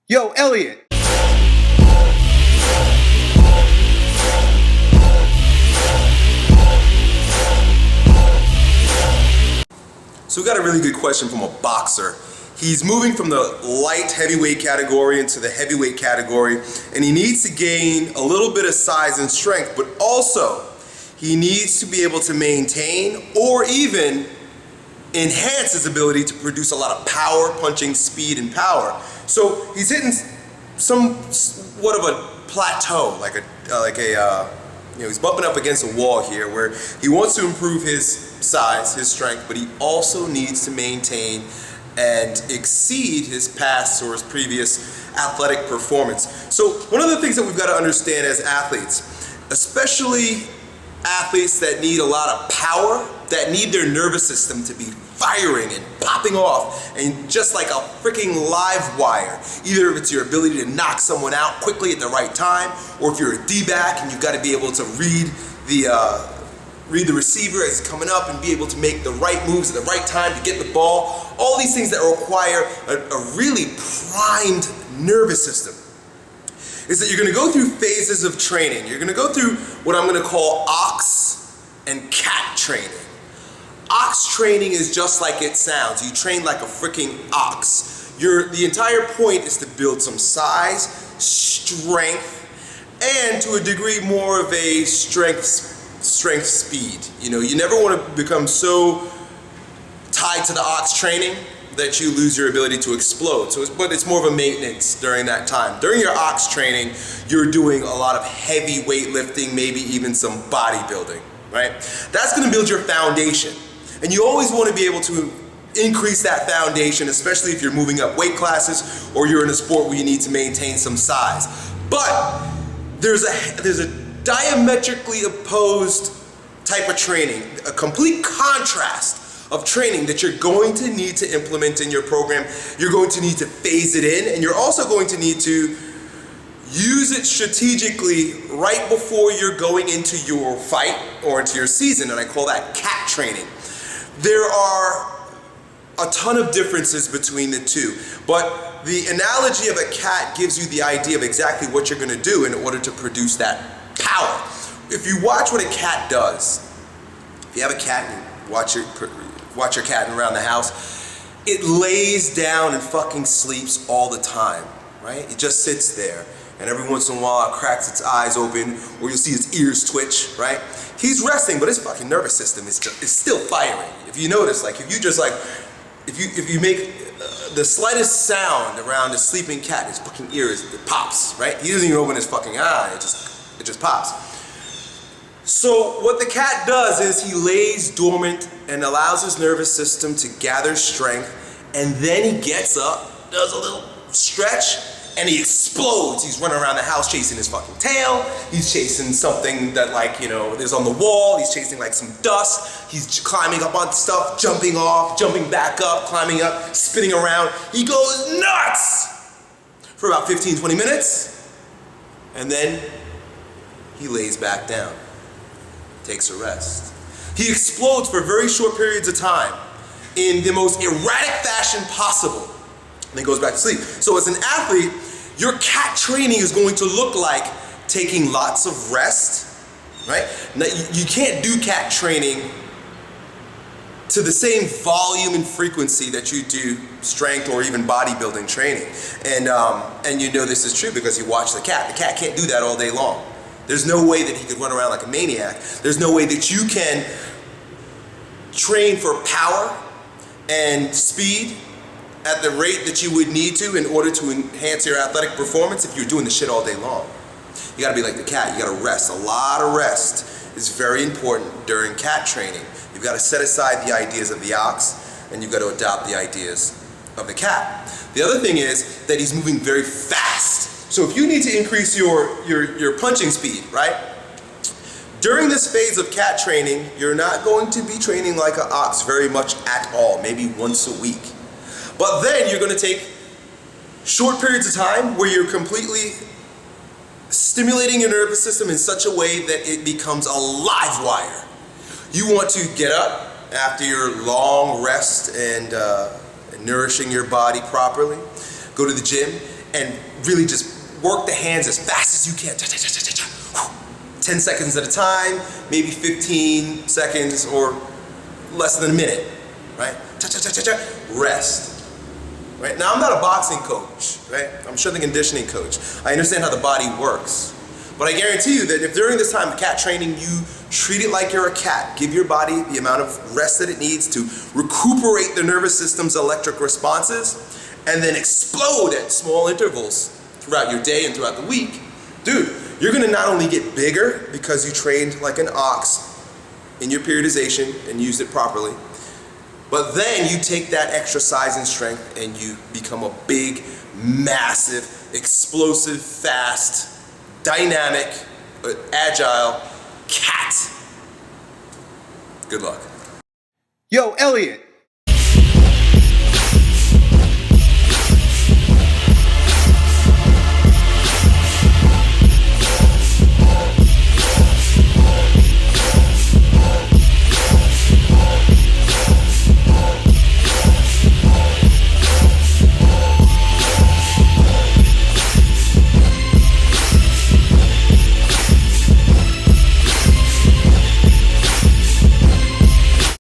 Yo, Elliot! So we got a really good question from a boxer. He's moving from the light heavyweight category into the heavyweight category, and he needs to gain a little bit of size and strength, but also he needs to be able to maintain or even enhance his ability to produce a lot of power, punching speed and power. So he's hitting somewhat of a plateau, he's bumping up against a wall here where he wants to improve his size, his strength, but he also needs to maintain and exceed his past or his previous athletic performance. So one of the things that we've got to understand as athletes, especially athletes that need a lot of power, that need their nervous system to be firing and popping off and just like a freaking live wire. Either if it's your ability to knock someone out quickly at the right time, or if you're a D-back and you've got to be able to read the receiver as he's coming up and be able to make the right moves at the right time to get the ball. All these things that require a really primed nervous system. Is that you're going to go through phases of training. You're going to go through what I'm going to call ox and cat training. Ox training is just like it sounds. You train like a freaking ox. The entire point is to build some size, strength, and to a degree more of a strength speed. You know, you never want to become so tied to the ox training that you lose your ability to explode. But it's more of a maintenance during that time. During your ox training, you're doing a lot of heavy weightlifting, maybe even some bodybuilding, right? That's going to build your foundation. And you always want to be able to increase that foundation, especially if you're moving up weight classes or you're in a sport where you need to maintain some size. But there's a diametrically opposed type of training, a complete contrast of training that you're going to need to implement in your program. You're going to need to phase it in, and you're also going to need to use it strategically right before you're going into your fight or into your season, and I call that cat training. There are a ton of differences between the two, but the analogy of a cat gives you the idea of exactly what you're going to do in order to produce that power. If you watch what a cat does, if you have a cat and you watch your cat around the house, it lays down and fucking sleeps all the time, right? It just sits there, and every once in a while it cracks its eyes open, or you'll see its ears twitch, right? He's resting, but his fucking nervous system is still firing. If you notice, like if you make the slightest sound around a sleeping cat, his fucking ears, it pops, right? He doesn't even open his fucking eye, it just pops. So what the cat does is he lays dormant and allows his nervous system to gather strength, and then he gets up, does a little stretch, and he explodes. He's running around the house chasing his fucking tail. He's chasing something that is on the wall. He's chasing like some dust. He's climbing up on stuff, jumping off, jumping back up, climbing up, spinning around. He goes nuts for about 15, 20 minutes, and then he lays back down, takes a rest. He explodes for very short periods of time in the most erratic fashion possible, and then goes back to sleep. So as an athlete, your cat training is going to look like taking lots of rest, right? Now, you can't do cat training to the same volume and frequency that you do strength or even bodybuilding training. And you know this is true because you watch the cat. The cat can't do that all day long. There's no way that he could run around like a maniac. There's no way that you can train for power and speed at the rate that you would need to in order to enhance your athletic performance if you're doing the shit all day long. You gotta be like the cat, you gotta rest. A lot of rest is very important during cat training. You've gotta set aside the ideas of the ox and you've gotta adopt the ideas of the cat. The other thing is that he's moving very fast. So if you need to increase your punching speed, right? During this phase of cat training, you're not going to be training like an ox very much at all, maybe once a week. But then you're going to take short periods of time where you're completely stimulating your nervous system in such a way that it becomes a live wire. You want to get up after your long rest and nourishing your body properly, go to the gym, and really just work the hands as fast as you can. 10 seconds at a time, maybe 15 seconds or less than a minute, right? Rest. Right? Now, I'm not a boxing coach, right? I'm a strength and conditioning coach. I understand how the body works. But I guarantee you that if during this time of cat training, you treat it like you're a cat, give your body the amount of rest that it needs to recuperate the nervous system's electric responses, and then explode at small intervals throughout your day and throughout the week, dude, you're gonna not only get bigger because you trained like an ox in your periodization and used it properly, but then you take that extra size and strength and you become a big, massive, explosive, fast, dynamic, agile cat. Good luck. Yo, Elliot,